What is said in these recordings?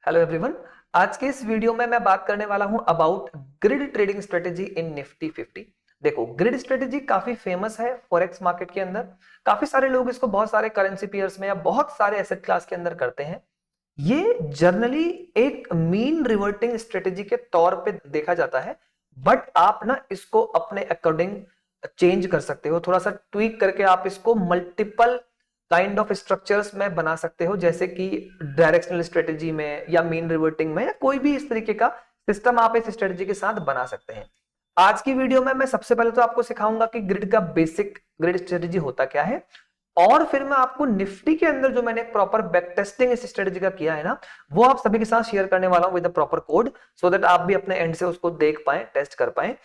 Hello everyone. आज के इस वीडियो में मैं बात करने वाला हूं about grid trading strategy in Nifty 50। देखो, ग्रिड स्ट्रेटेजी काफी फेमस है फॉरेक्स मार्केट के अंदर। काफी सारे लोग इसको बहुत सारे करेंसी पेयर्स में या बहुत सारे एसेट क्लास के अंदर करते हैं। ये जर्नली एक मीन रिवर्टिंग स्ट्रेटेजी के तौर पे देखा जाता है, बट आप ना इसको अपने अकॉर्डिंग चेंज कर सकते हो, थोड़ा सा ट्वीक करके आप इसको मल्टीपल काइंड ऑफ स्ट्रक्चर्स में बना सकते हो, जैसे कि डायरेक्शनल स्ट्रेटेजी में या मीन रिवर्टिंग में या कोई भी इस तरीके का सिस्टम आप इस स्ट्रेटेजी के साथ बना सकते हैं। आज की वीडियो में मैं सबसे पहले तो आपको सिखाऊंगा कि ग्रिड का बेसिक ग्रिड स्ट्रेटेजी होता क्या है, और फिर मैं आपको निफ्टी के अंदर जो मैंने एक प्रॉपर बैक टेस्टिंग इस स्ट्रेटेजी का किया है ना, वो आप सभी के साथ शेयर करने वाला हूं with the proper code, so that आप भी अपने एंड से उसको देख पाए, टेस्ट कर पाए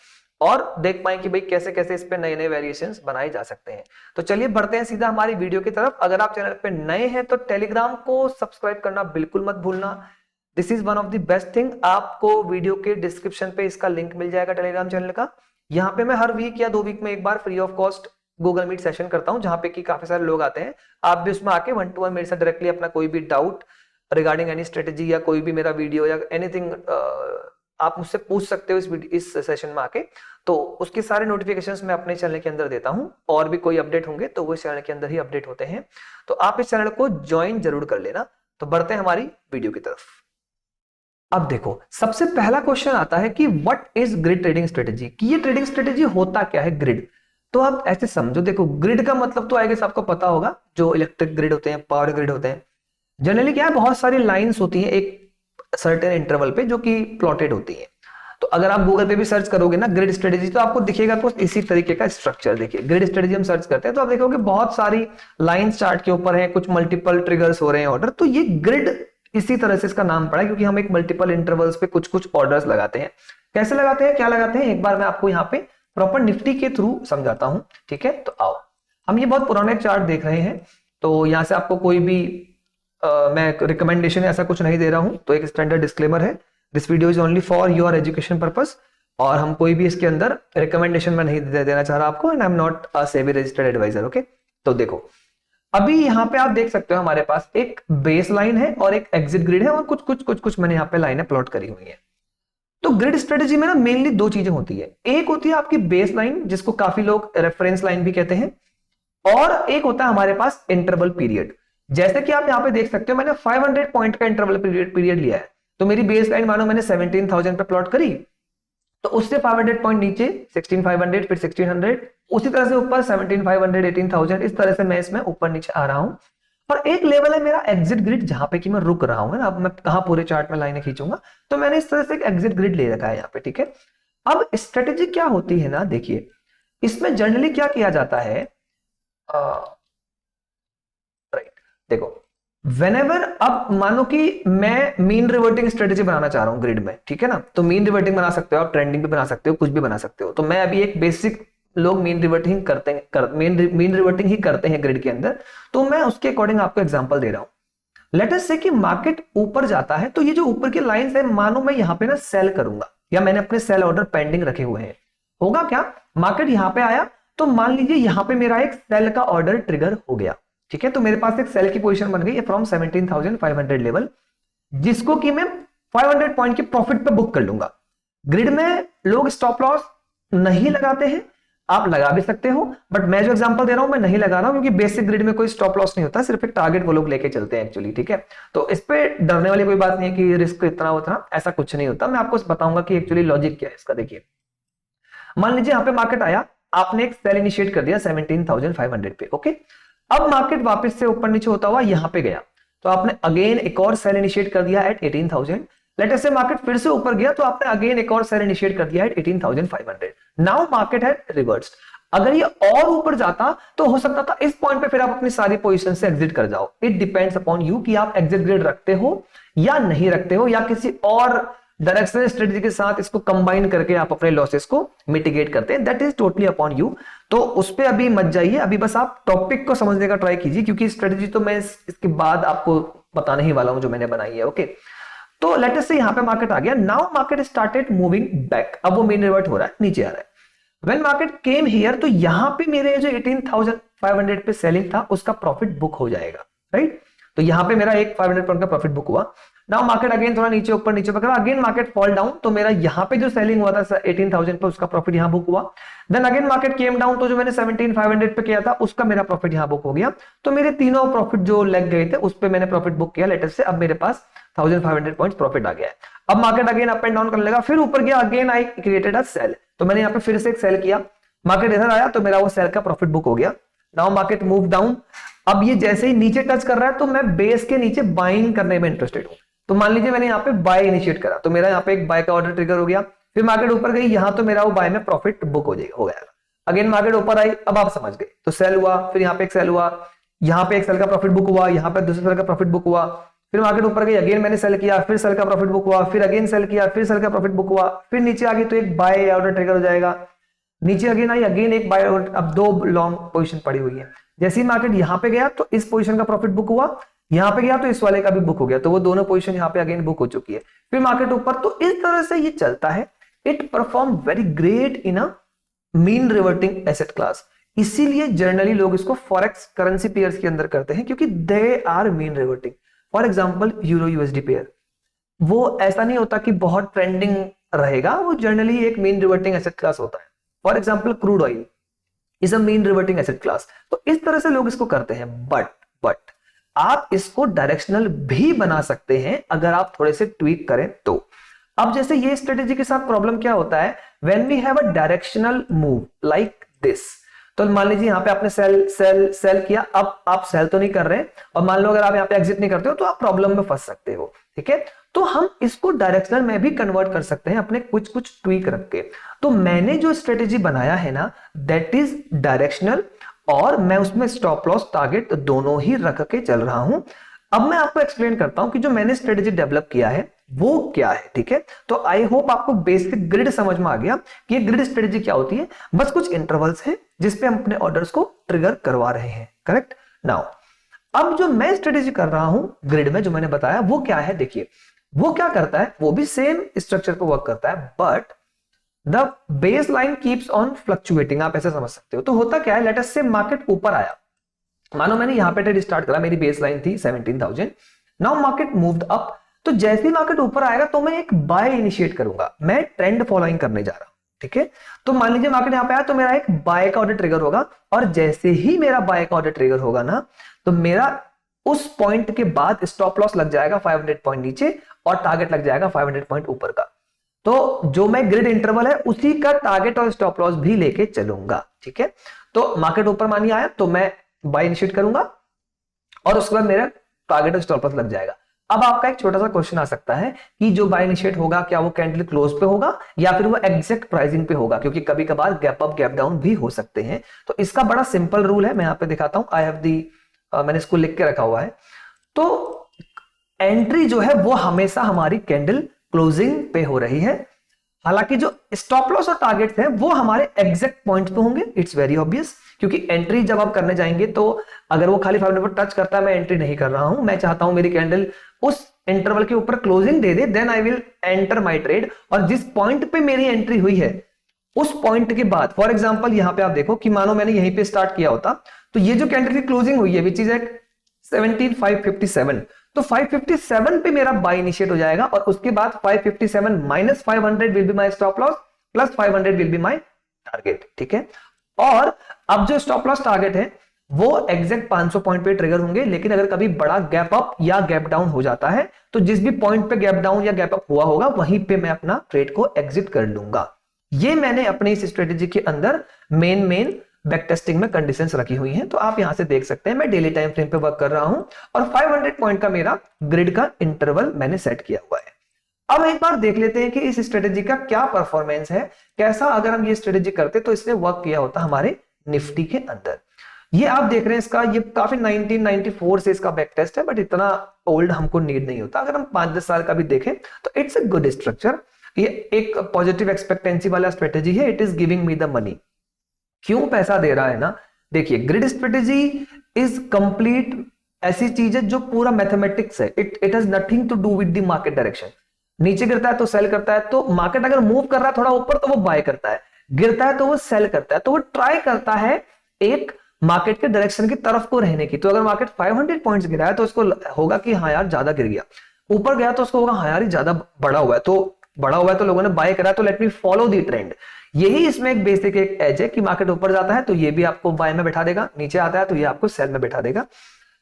और देख पाए कि भाई कैसे कैसे इस पे नए नए वेरिएशंस बनाए जा सकते हैं। तो चलिए बढ़ते हैं सीधा हमारी वीडियो की तरफ। अगर आप चैनल पे नए हैं तो टेलीग्राम को सब्सक्राइब करना बिल्कुल मत भूलना। This is one of the best thing. आपको वीडियो के डिस्क्रिप्शन पे इसका लिंक मिल जाएगा टेलीग्राम चैनल का। यहाँ पे मैं हर वीक या 2 वीक में एक बार free of cost Google Meet session करता हूं, जहां पे कि काफी सारे लोग आते हैं। आप भी उसमें आके 1-to-1 मेरे साथ डायरेक्टली अपना कोई भी डाउट रिगार्डिंग एनी स्ट्रेटेजी या कोई भी मेरा वीडियो या एनीथिंग आप मुझसे पूछ सकते हो इस सेशन में आके। तो उसके सारे नोटिफिकेशंस मैं अपने चैनल के अंदर देता हूं, और भी कोई अपडेट होंगे तो वो इस चैनल के अंदर ही अपडेट होते हैं। तो आप इस चैनल को ज्वाइन जरूर कर लेना। तो बढ़ते हैं हमारी वीडियो की तरफ। अब देखो, सबसे पहला क्वेश्चन आता है कि what is grid trading strategy, कि ये ट्रेडिंग स्ट्रेटेजी होता क्या है ग्रिड। तो आप ऐसे समझो, देखो ग्रिड का मतलब तो आई गेस आपको पता होगा, जो इलेक्ट्रिक ग्रिड होते हैं, पावर ग्रिड होते हैं। जनरली क्या है, बहुत सारी लाइंस होती हैं एक सर्टेन इंटरवल पे जो कि प्लॉटेड होती है। तो अगर आप गूगल पे भी सर्च करोगे ना ग्रिड स्ट्रेटेजी, तो आपको दिखेगा कुछ इसी तरीके का स्ट्रक्चर। देखिए, ग्रिड स्ट्रेटेजी हम सर्च करते हैं तो आप देखोगे बहुत सारी लाइंस चार्ट के ऊपर है, कुछ मल्टीपल ट्रिगर्स हो रहे हैं ऑर्डर। तो ये ग्रिड इसी तरह से इसका नाम पड़ा है, क्योंकि हम एक मल्टीपल इंटरवल्स पे कुछ कुछ ऑर्डर्स लगाते हैं। कैसे लगाते हैं, क्या लगाते हैं, एक बार मैं आपको यहाँ पे प्रॉपर निफ्टी के थ्रू समझाता हूं। ठीक है, तो आओ। हम ये बहुत पुराने चार्ट देख रहे हैं, तो यहां से आपको कोई भी मैं रिकमेंडेशन ऐसा कुछ नहीं दे रहा हूं। तो एक स्टैंडर्ड डिस्क्लेमर है, this video is only for your education purpose, और हम कोई भी इसके अंदर रिकमेंडेशन में नहीं देना चाह रहा आपको, and I am not a SEBI registered advisor. Okay, तो देखो अभी यहाँ पे आप देख सकते हो हमारे पास एक बेस लाइन है और एक एग्जिट ग्रिड है, और कुछ मैंने यहाँ पे लाइनें प्लॉट करी हुई है। तो ग्रिड स्ट्रेटेजी में ना मेनली 2 चीजें होती है। एक होती है आपकी बेस लाइन, जिसको काफी लोग रेफरेंस लाइन भी कहते हैं, और एक होता है हमारे पास इंटरवल पीरियड। जैसे कि आप यहाँ पे देख सकते हो, मैंने 500 पॉइंट का इंटरवल पीरियड लिया है। तो मेरी बेस लाइन मानो मैंने 17,000 पे प्लॉट करी, तो उससे 500 पॉइंट नीचे 16,500, फिर 1600, उसी तरह से ऊपर 17,500, 18,000, इस तरह से मैं इसमें ऊपर नीचे आ रहा हूं। और एक लेवल है मेरा एग्जिट ग्रिड, जहां पे कि मैं रुक रहा हूं ना। अब मैं कहां पूरे चार्ट में लाइनें खींचूंगा, तो मैंने इस तरह से एक एग्जिट ग्रिड ले रखा है यहाँ पे। ठीक है, अब स्ट्रेटेजी क्या होती है ना, देखिए इसमें जनरली क्या किया जाता है, राइट, देखो वेनेवर, अब मानो कि मैं मीन रिवर्टिंग स्ट्रेटेजी बनाना चाह रहा हूं ग्रिड में, ठीक है ना। तो मीन रिवर्टिंग बना सकते हो आप, ट्रेंडिंग भी बना सकते हो, कुछ भी बना सकते हो। तो मैं अभी एक बेसिक, लोग मीन रिवर्टिंग करते हैं, मीन रिवर्टिंग ही करते हैं ग्रिड के अंदर, तो मैं उसके अकॉर्डिंग आपको एग्जांपल दे रहा हूं। लेट अस से कि मार्केट ऊपर जाता है, तो ये जो ऊपर की लाइंस है, मानो मैं यहां पे ना सेल करूंगा, या मैंने अपने सेल ऑर्डर पेंडिंग रखे हुए हैं। होगा क्या, मार्केट यहां पे आया, तो मान लीजिए यहां पे मेरा एक सेल का ऑर्डर ट्रिगर हो गया। ठीक है, तो मेरे पास एक सेल की पोजीशन बन गई है फ्रॉम 17,500 लेवल, जिसको कि मैं 500 पॉइंट के प्रॉफिट पे बुक कर लूंगा। ग्रिड में लोग स्टॉप लॉस नहीं लगाते हैं, आप लगा भी सकते हो, बट मैं जो एग्जांपल दे रहा हूं मैं नहीं लगा रहा हूं, क्योंकि बेसिक ग्रिड में कोई स्टॉप लॉस नहीं होता, सिर्फ एक टारगेट वो लोग लेके चलते हैं एक्चुअली। ठीक है, तो इस पे डरने वाली कोई बात नहीं है कि रिस्क इतना उतना, ऐसा कुछ नहीं होता। मैं आपको बताऊंगा कि एक्चुअली लॉजिक क्या है इसका। देखिए, मान लीजिए यहां पे मार्केट आया, आपने एक सेल इनिशिएट कर दिया 17,500 पे। ओके, अब मार्केट वापस से ऊपर नीचे होता हुआ यहां पे गया, तो आपने अगेन एक और सेल इनिशिएट कर दिया एट 18,000। लेट अस से मार्केट फिर से ऊपर गया, तो आपने अगेन एक और सेल इनिशिएट कर दिया एट 18,500। नाउ मार्केट है रिवर्स्ड। अगर ये और ऊपर जाता तो हो सकता था इस पॉइंट पे फिर आप अपनी सारी पोजीशन से एग्जिट कर जाओ। इट डिपेंड्स अपॉन यू कि आप एग्जिट ग्रिड रखते हो या नहीं रखते हो, या किसी और डायरेक्शनल स्ट्रेटजी के साथ इसको कंबाइन करके आप अपने लॉसेस को मिटिगेट करते हैं। That is totally upon you. तो उस पर अभी मत जाइए, अभी बस आप टॉपिक को समझने का ट्राई कीजिए, क्योंकि स्ट्रेटजी तो मैं इसके बाद आपको बताने ही वाला हूं जो मैंने बनाई है। ओके, तो लेट अस से यहां पे मार्केट आ गया, now market started moving back, अब वो मीन रिवर्ट हो रहा है, नीचे आ रहा है। व्हेन मार्केट केम हियर, तो यहां पे मेरे जो 18,500 पे सेलिंग था उसका प्रॉफिट बुक हो जाएगा, राइट। तो यहां पे मेरा एक 500 पॉइंट का प्रॉफिट बुक हुआ। नाउ मार्केट अगेन थोड़ा नीचे ऊपर नीचे पकड़ा, अगेन मार्केट फॉल डाउन, तो मेरा यहाँ पे जो सेलिंग हुआ था 18,000 पे उसका प्रॉफिट यहाँ बुक हुआ। Then again market came down, तो जो मैंने 17,500 पे किया था उसका मेरा प्रॉफिट यहाँ बुक हो गया। तो मेरे तीनों प्रॉफिट जो लग गए थे उस पे मैंने प्रॉफिट बुक किया लेटेस्ट से, अब मेरे पास 1500 पॉइंट्स प्रॉफिट आ गया है। अब market again up and down करने लगा, फिर ऊपर गया, again I created a sell, तो मैंने यहाँ पे फिर से एक सेल किया, मार्केट इधर आया तो मेरा वो सेल का प्रॉफिट बुक हो गया। नाउ मार्केट मूव डाउन, अब ये जैसे ही नीचे टच कर रहा है तो मैं बेस के नीचे बाइंग करने में इंटरेस्टेड हूं, तो मान लीजिए मैंने यहाँ पे बाय इनिशिएट करा, तो मेरा यहाँ पे एक बाय का ऑर्डर ट्रिगर हो गया। फिर मार्केट ऊपर गई, यहाँ तो मेरा वो बाय में प्रॉफिट बुक हो गया। अगेन मार्केट ऊपर आई, अब आप समझ गए, तो सेल हुआ, फिर यहाँ पे एक सेल हुआ, यहाँ पे एक सेल का प्रॉफिट बुक हुआ, यहाँ पे दूसरे सेल का प्रॉफिट बुक हुआ, फिर मार्केट ऊपर गई, अगेन मैंने सेल किया, फिर सेल का प्रॉफिट बुक हुआ, फिर अगेन सेल किया, फिर सेल का प्रॉफिट बुक हुआ, फिर नीचे आ गई तो एक बाय ऑर्डर ट्रिगर हो जाएगा, नीचे अगेन आई, अगेन एक बाय, अब दो लॉन्ग पोजीशन पड़ी हुई है। जैसे ही मार्केट यहाँ पे गया तो इस पोजीशन का प्रॉफिट बुक हुआ, यहाँ पे गया तो इस वाले का भी बुक हो गया, तो वो दोनों पोजीशन यहाँ पे अगेन बुक हो चुकी है। फिर मार्केट ऊपर, तो इस तरह से ये चलता है। It perform very great in a mean reverting asset class, इसीलिए जनरली लोग इसको फॉरेक्स करेंसी पेयर्स के अंदर करते हैं, क्योंकि they are mean reverting. For example euro USD pair, वो ऐसा नहीं होता कि बहुत ट्रेंडिंग रहेगा, वो जनरली एक मीन रिवर्टिंग एसेट क्लास होता है। For example crude oil is a mean reverting asset class, तो इस तरह से लोग इसको करते हैं। बट आप इसको डायरेक्शनल भी बना सकते हैं अगर आप थोड़े से ट्वीक करें तो। अब जैसे ये स्ट्रेटेजी के साथ प्रॉब्लम क्या होता है, when we have a directional move like this, तो मान लीजिए यहाँ पे आपने सेल किया, अब आप सेल तो नहीं कर रहे, और मान लो अगर आप यहाँ पे एग्जिट नहीं करते हो तो आप प्रॉब्लम में फंस सकते हो, ठीक है। तो हम इसको डायरेक्शनल में भी कन्वर्ट कर सकते हैं अपने कुछ कुछ ट्वीक रख के। तो मैंने जो स्ट्रेटेजी बनाया है ना, दैट इज डायरेक्शनल, और मैं उसमें स्टॉप लॉस टारगेट दोनों ही रख के चल रहा हूं। अब मैं आपको एक्सप्लेन करता हूं कि जो मैंने स्ट्रेटेजी डेवलप किया है वो क्या है, ठीक है। तो आई होप आपको बेसिक ग्रिड समझ में आ गया कि ये ग्रिड स्ट्रेटेजी क्या होती है। बस कुछ इंटरवल्स है जिसपे हम अपने ऑर्डर्स को ट्रिगर करवा रहे हैं, करेक्ट। नाउ अब जो मैं स्ट्रेटेजी कर रहा हूं ग्रिड में, जो मैंने बताया वो क्या है, देखिए वो क्या करता है, वो भी सेम स्ट्रक्चर पे वर्क करता है, but the base line keeps on fluctuating, आप ऐसे समझ सकते हो। तो होता क्या है, लेट अस से मार्केट ऊपर आया, मानो मैंने यहां पे ट्रेड स्टार्ट करा, मेरी बेस लाइन थी 17,000, नाउ मार्केट मूव्ड अप, तो जैसे ही मार्केट ऊपर आएगा तो मैं एक बाय इनिशिएट करूंगा, मैं ट्रेंड फॉलोइंग करने जा रहा हूं, ठीक है। तो मान लीजिए मार्केट यहां पे आया तो मेरा एक बाय का ऑर्डर ट्रिगर होगा, और जैसे ही मेरा बाय का ऑर्डर ट्रिगर होगा ना, तो मेरा उस पॉइंट के बाद स्टॉप लॉस लग जाएगा 500 पॉइंट नीचे, और टारगेट लग जाएगा 500 पॉइंट ऊपर का। तो जो मैं ग्रिड इंटरवल है उसी का टारगेट और स्टॉप लॉस भी लेके चलूंगा, ठीक है। तो मार्केट ऊपर मानिए आया तो मैं बाय इनिशिएट करूंगा, और उसके बाद मेरा टारगेट और स्टॉप लॉस लग जाएगा। अब आपका एक छोटा सा क्वेश्चन आ सकता है कि जो बाय इनिशिएट होगा क्या वो कैंडल क्लोज पे होगा या फिर वो एग्जैक्ट प्राइसिंग पे होगा, क्योंकि कभी कभार गैप अप गैप डाउन भी हो सकते हैं। तो इसका बड़ा सिंपल रूल है, मैं यहां पे दिखाता हूं, आई हैव दी, मैंने इसको लिख के रखा हुआ है। तो एंट्री जो है वो हमेशा हमारी कैंडल क्लोजिंग पे हो रही है, हालांकि जो स्टॉप लॉस और टारगेट्स हैं वो हमारे एग्जैक्ट पॉइंट पे होंगे। इट्स वेरी ऑब्वियस, क्योंकि एंट्री जब आप करने जाएंगे तो अगर वो खाली 500 पर टच करता है, मैं एंट्री नहीं कर रहा हूं, मैं चाहता हूं मेरी कैंडल उस इंटरवल के ऊपर क्लोजिंग दे दे, then I will enter my trade. और जिस पॉइंट पे मेरी एंट्री हुई है उस पॉइंट के बाद, फॉर एग्जांपल यहां पे आप देखो कि मानो मैंने यहीं पे स्टार्ट किया होता, तो ये जो कैंडल की क्लोजिंग हुई है विच इज एट 17,557, तो 557 पे मेरा बाय इनिशिएट हो जाएगा, और उसके बाद 557 minus 500 will be my stop loss, plus 500 will be my target, ठीक है। और अब जो स्टॉप लॉस टारगेट है वो एग्जैक्ट 500 पॉइंट पे ट्रिगर होंगे, लेकिन अगर कभी बड़ा गैप अप या गैप डाउन हो जाता है तो जिस भी पॉइंट पे गैप डाउन या गैप अप हुआ होगा वहीं पे मैं अपना ट्रेड को एग्जिट कर लूंगा। ये मैंने अपने इस स्ट्रेटेजी के अंदर मेन बैक टेस्टिंग में कंडीशंस रखी हुई हैं, तो आप यहां से देख सकते हैं मैं डेली टाइम फ्रेम पे वर्क कर रहा हूं, और 500 पॉइंट का मेरा ग्रिड का इंटरवल मैंने सेट किया हुआ है। अब एक बार देख लेते हैं कि इस स्ट्रेटेजी का क्या परफॉर्मेंस है, कैसा अगर हम ये स्ट्रेटेजी करते तो इसने वर्क किया होता हमारे निफ्टी के अंदर। ये आप देख रहे हैं इसका, ये काफी 1994 से इसका बैक टेस्ट है, बट इतना ओल्ड हमको नीड नहीं होता। अगर हम 5-10 साल का भी देखें तो इट्स अ गुड स्ट्रक्चर, ये एक पॉजिटिव एक्सपेक्टेंसी वाला स्ट्रेटेजी है। It is giving me the money, क्यों पैसा दे रहा है ना। देखिए ग्रिड स्ट्रेटेजी इज कंप्लीट ऐसी चीज है जो पूरा मैथमेटिक्स है, it has nothing to do with the market direction. नीचे गिरता है तो सेल करता है, तो मार्केट अगर मूव कर रहा है थोड़ा ऊपर तो वो बाय करता है, गिरता है तो वो सेल करता है, तो वो ट्राई करता है एक मार्केट के डायरेक्शन की तरफ को रहने की। तो अगर मार्केट 500 पॉइंट्स गिरा है तो उसको होगा कि हाँ यार ज्यादा गिर गया, ऊपर गया तो उसको होगा हाँ यार ज्यादा बड़ा हुआ है, तो लोगों ने बाय करा, तो let me follow the trend. यही इसमें एक बेसिक एक एज है कि मार्केट ऊपर जाता है तो ये भी आपको बाय में बैठा देगा, नीचे आता है तो ये आपको सेल में बैठा देगा।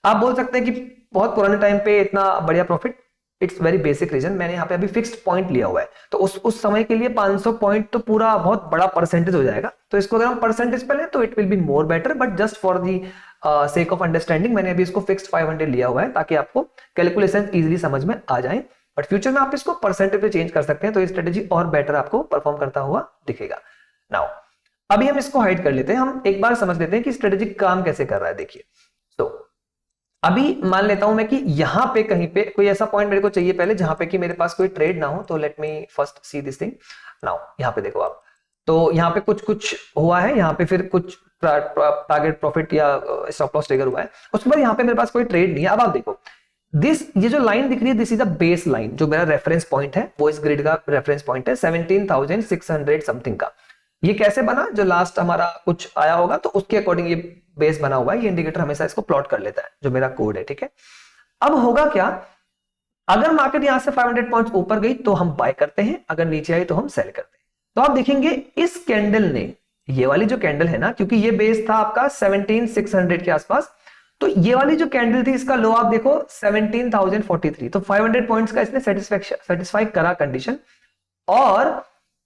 आप बोल सकते हैं कि बहुत पुराने टाइम पे इतना बढ़िया profit, it's very basic reason. मैंने यहाँ पे अभी फिक्स्ड पॉइंट लिया हुआ है, तो उस समय के लिए 500 पॉइंट तो पूरा बहुत बड़ा परसेंटेज हो जाएगा, तो इसको अगर हम परसेंटेज पे लें तो it will be more better, but just for the sake of understanding मैंने अभी इसको फिक्स्ड 500 लिया हुआ है ताकि आपको कैलकुलेशन इजीली समझ में आ जाए। बट फ्यूचर में आप इसको परसेंटेज पे चेंज कर सकते हैं, तो ये स्ट्रेटेजी और बेटर आपको परफॉर्म करता हुआ दिखेगा। नाउ अभी हम इसको हाइड कर लेते हैं, हम एक बार समझ लेते हैं कि स्ट्रेटेजी काम कैसे कर रहा है। देखिए तो अभी मान लेता हूं मैं कि यहां पे कहीं पे कोई ऐसा पॉइंट मेरे को चाहिए पहले जहां पे कि मेरे पास कोई ट्रेड ना हो, तो let me first see this thing. Now यहां पे देखो आप, तो यहां पे कुछ हुआ है, यहां पे फिर कुछ टारगेट प्रॉफिट या स्टॉप लॉस ट्रिगर हुआ है, उसके बाद यहां पे मेरे पास कोई ट्रेड नहीं है। अब आप देखो ये जो लाइन दिख रही है, this is the base line, जो मेरा रेफरेंस पॉइंट है वो इस ग्रिड का रेफरेंस पॉइंट है 17,600 समथिंग का। ये कैसे बना, जो लास्ट हमारा कुछ आया होगा तो उसके अकॉर्डिंग ये बेस बना हुआ है, ये इंडिकेटर हमेशा इसको प्लॉट कर लेता है, जो मेरा कोड है, ठीक है। अब होगा क्या, अगर मार्केट यहां से 500 पॉइंट्स ऊपर गई तो हम बाय करते हैं, अगर नीचे आई तो हम सेल करते हैं। तो आप देखेंगे इस कैंडल ने, ये वाली जो कैंडल है ना, क्योंकि ये बेस था आपका 17,600 के आसपास, तो ये वाली जो कैंडल थी इसका लो आप देखो 17,043, तो 500 पॉइंट्स का इसने सेटिस्फाई करा कंडीशन। और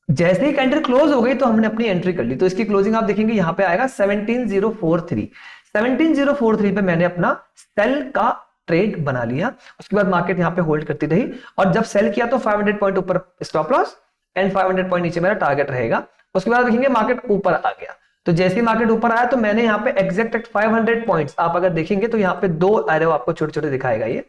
जैसे ही कैंडल क्लोज हो गई तो हमने अपनी एंट्री कर ली, तो इसकी क्लोजिंग आप देखेंगे यहां पे आएगा 17,043। 17,043 पे मैंने अपना सेल का ट्रेड बना लिया। उसके बाद मार्केट यहां पे होल्ड करती रही, और जब सेल किया तो 500 पॉइंट ऊपर स्टॉप लॉस एंड 500 पॉइंट नीचे मेरा टारगेट रहेगा। उसके बाद देखेंगे मार्केट ऊपर आ गया, तो जैसे ही मार्केट ऊपर आया तो मैंने यहाँ पे एग्जैक्ट 500 पॉइंट्स, आप अगर देखेंगे तो यहाँ पे दो एरो आपको छोटे छोटे दिखाएगा ये।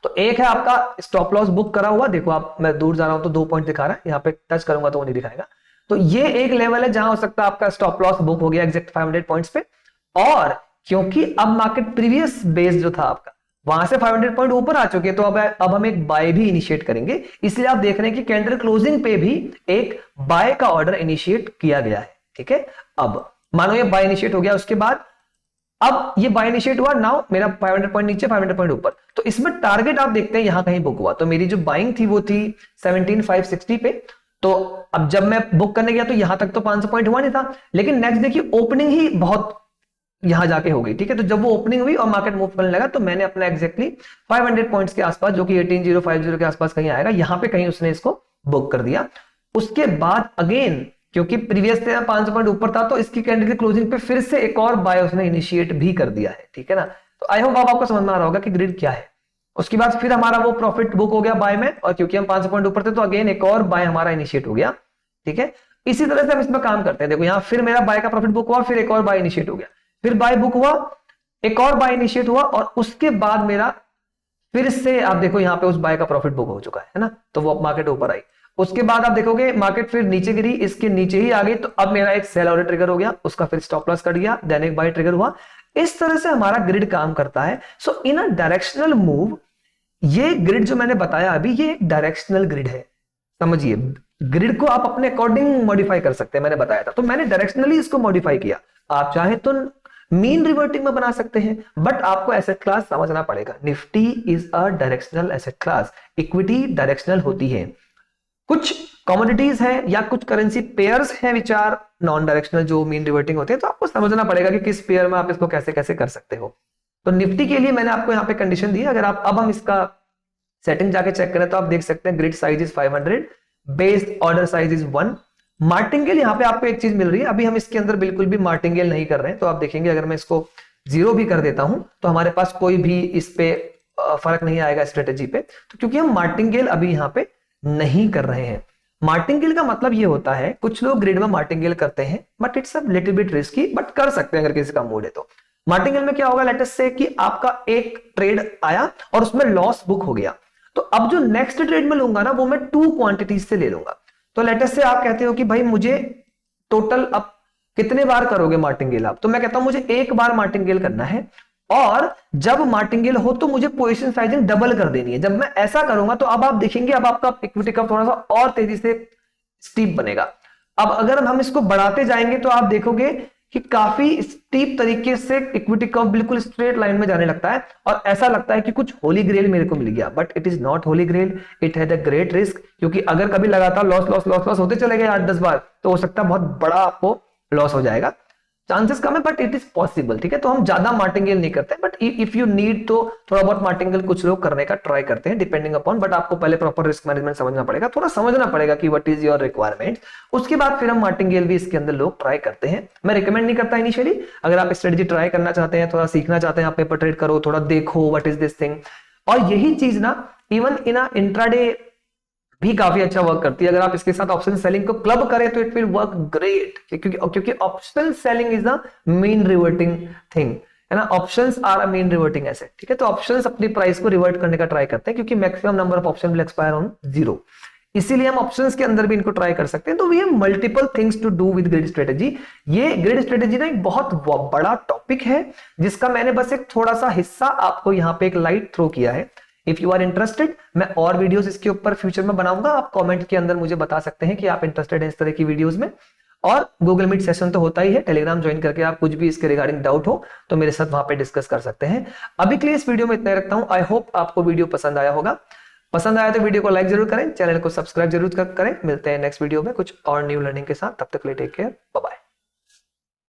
तो एक है आपका स्टॉप लॉस बुक करा हुआ, देखो आप, मैं दूर जा रहा हूं तो 2 पॉइंट दिखा रहा है, यहाँ पे टच करूंगा तो वो नहीं दिखाएगा। तो ये एक लेवल है जहां हो सकता है आपका स्टॉप लॉस बुक हो गया एग्जैक्ट 500 पॉइंट्स पे। और क्योंकि अब मार्केट प्रीवियस बेस जो था आपका वहां से 500 पॉइंट ऊपर आ चुके, तो अब हम एक बाय भी इनिशिएट करेंगे, इसलिए आप देख रहे हैं कि कैंडल क्लोजिंग पे भी एक बाय का ऑर्डर इनिशिएट किया गया है, ठीक है। अब मानो ये बाय इनिशिएट हो गया, उसके बाद अब ये बाय इनिशिएट हुआ, नाउ मेरा 500 पॉइंट नीचे 500 पॉइंट ऊपर, तो इसमें टारगेट आप देखते हैं यहां कहीं बुक हुआ, तो मेरी जो बाइंग थी वो थी 17,560 पे। तो अब जब मैं बुक करने गया तो यहां तक तो 500 पॉइंट हुआ नहीं था, लेकिन नेक्स्ट देखिए ओपनिंग ही बहुत यहां जाके हो गई, ठीक है। तो जब वो ओपनिंग हुई और मार्केट मूव करने लगा तो मैंने अपना एग्जैक्टली 500 पॉइंट्स के आसपास, जो कि 18,050 के आसपास कहीं आएगा, यहां पे कहीं उसने इसको बुक कर दिया। उसके बाद अगेन क्योंकि प्रीवियस से 500 पॉइंट ऊपर था, तो इसकी कैंडल की क्लोजिंग पे फिर से एक और बाय उसने इनिशिएट भी कर दिया है, ठीक है ना। तो आई होप आपको समझ में आ रहा होगा कि ग्रिड क्या है। उसके बाद फिर हमारा वो प्रॉफिट बुक हो गया बाय में, और क्योंकि हम 500 पॉइंट ऊपर थे तो अगेन एक और बाय हमारा इनिशिएट हो गया, ठीक है। इसी तरह से हम इसमें काम करते हैं, देखो यहां फिर मेरा बाय का प्रॉफिट बुक हुआ, फिर एक और बाय इनिशिएट हो गया, फिर बाय बुक हुआ, एक और बाय इनिशिएट हुआ, और उसके बाद मेरा फिर से आप देखो यहां पे उस बाय का प्रॉफिट बुक हो चुका है ना, तो वो मार्केट ऊपर आई। उसके बाद आप देखोगे मार्केट फिर नीचे गिरी, इसके नीचे ही आ गई, तो अब मेरा एक सेल ऑर्डर ट्रिगर हो गया, उसका फिर स्टॉप लॉस कट गया, देन एक बाय ट्रिगर हुआ। इस तरह से हमारा ग्रिड काम करता है। सो इन अ डायरेक्शनल मूव, ये ग्रिड जो मैंने बताया अभी, ये एक डायरेक्शनल ग्रिड है, समझिए। ग्रिड को आप अपने अकॉर्डिंग मॉडिफाई कर सकते हैं, मैंने बताया था, तो मैंने डायरेक्शनली इसको मॉडिफाई किया। आप चाहे तो मीन रिवर्टिंग में बना सकते हैं, बट आपको एसेट क्लास समझना पड़ेगा। Nifty is a directional asset class, equity directional होती है। कुछ कमोडिटीज हैं या कुछ करेंसी पेयर्स हैं विच आर नॉन डायरेक्शनल, जो मीन रिवर्टिंग होते हैं, तो आपको समझना पड़ेगा कि किस पेयर में आप इसको कैसे कैसे कर सकते हो। तो निफ्टी के लिए मैंने आपको यहाँ पे कंडीशन दी, अगर आप अब हम इसका सेटिंग जाके चेक करें तो आप देख सकते हैं grid size is 500, based order size is 1। Martingale यहाँ पे आपको एक चीज मिल रही है, अभी हम इसके अंदर बिल्कुल भी मार्टिंगेल नहीं कर रहे हैं, तो आप देखेंगे अगर मैं इसको 0 भी कर देता हूं तो हमारे पास कोई भी इस पे फर्क नहीं आएगा स्ट्रेटेजी पे, तो क्योंकि हम मार्टिंगेल अभी यहाँ पे नहीं कर रहे हैं। मार्टिंगेल का मतलब ये होता है, कुछ लोग ग्रिड में मार्टिंगेल करते हैं, but it's a little bit risky, but कर सकते हैं अगर किसी का मूड है तो। मार्टिंगेल में क्या होगा, लेट अस से कि आपका एक ट्रेड आया और उसमें लॉस बुक हो गया, तो अब जो नेक्स्ट ट्रेड में लूंगा ना वो मैं 2 क्वांटिटीज से ले लूंगा। तो लेट अस से आप कहते हो कि भाई मुझे टोटल अब कितने बार करोगे मार्टिंगेल आप, तो मैं कहता हूं मुझे एक बार मार्टिंगेल करना है, और जब मार्टिंगेल हो तो मुझे पोजीशन साइजिंग डबल कर देनी है। जब मैं ऐसा करूंगा तो अब आप देखेंगे अब आपका इक्विटी कर्व थोड़ा सा और तेजी से स्टीप बनेगा। अब अगर हम इसको बढ़ाते जाएंगे तो आप देखोगे कि काफी स्टीप तरीके से इक्विटी कर्व बिल्कुल स्ट्रेट लाइन में जाने लगता है और ऐसा लगता है कि कुछ होली ग्रेल मेरे को मिल गया, but it is not holy grail, it has a great risk. क्योंकि अगर कभी लगातार लॉस लॉस लॉस लॉस होते चले गए 8-10 बार तो हो सकता है बहुत बड़ा आपको लॉस हो जाएगा। चांसेस कम है बट इट इज पॉसिबल, ठीक है। तो हम ज्यादा मार्टिंगेल नहीं करते, बट इफ यू नीड तो थोड़ा बहुत मार्टिंगेल कुछ लोग करने का ट्राई करते हैं डिपेंडिंग अपॉन, बट आपको पहले प्रॉपर रिस्क मैनेजमेंट समझना पड़ेगा, थोड़ा समझना पड़ेगा कि व्हाट इज योर रिक्वायरमेंट, उसके बाद फिर हम मार्टिंगेल भी इसके अंदर लोग ट्राई करते हैं। मैं रिकमेंड नहीं करता इनिशियली। अगर आप स्ट्रेटजी ट्राई करना चाहते हैं, थोड़ा सीखना चाहते हैं, आप पेपर ट्रेड करो, थोड़ा देखो व्हाट इज दिस थिंग, और यही चीज ना इवन इन अ इंट्राडे भी काफी अच्छा वर्क करती है। अगर आप इसके साथ ऑप्शन सेलिंग को क्लब करें तो इट विल वर्क ग्रेट, क्योंकि option selling is the mean reverting thing, है ना। Options are a mean reverting asset, ठीक है। तो ऑप्शंस अपनी प्राइस को रिवर्ट करने का ट्राई करते हैं क्योंकि maximum number of option will expire on 0, इसीलिए हम ऑप्शंस के अंदर भी इनको ट्राई कर सकते हैं। तो we have multiple things to do with grid strategy. ये ग्रिड स्ट्रेटेजी ना एक बहुत बड़ा टॉपिक है जिसका मैंने बस एक थोड़ा सा हिस्सा आपको यहाँ पे एक लाइट थ्रो किया है। इफ यू आर इंटरेस्टेड, मैं और वीडियोस इसके ऊपर फ्यूचर में बनाऊंगा। आप कमेंट के अंदर मुझे बता सकते हैं कि आप इंटरेस्टेड हैं इस तरह की वीडियोस में। और गूगल मीट सेशन तो होता ही है, टेलीग्राम ज्वाइन करके आप कुछ भी इसके रिगार्डिंग डाउट हो तो मेरे साथ वहां पे डिस्कस कर सकते हैं। अभी के लिए इस वीडियो में इतना ही रखता हूं। आई होप आपको वीडियो पसंद आया होगा। पसंद आया तो वीडियो को लाइक जरूर करें, चैनल को सब्सक्राइब जरूर करें। मिलते हैं नेक्स्ट वीडियो में कुछ और न्यू लर्निंग के साथ, तब तक के लिए टेक केयर, बाय बाय।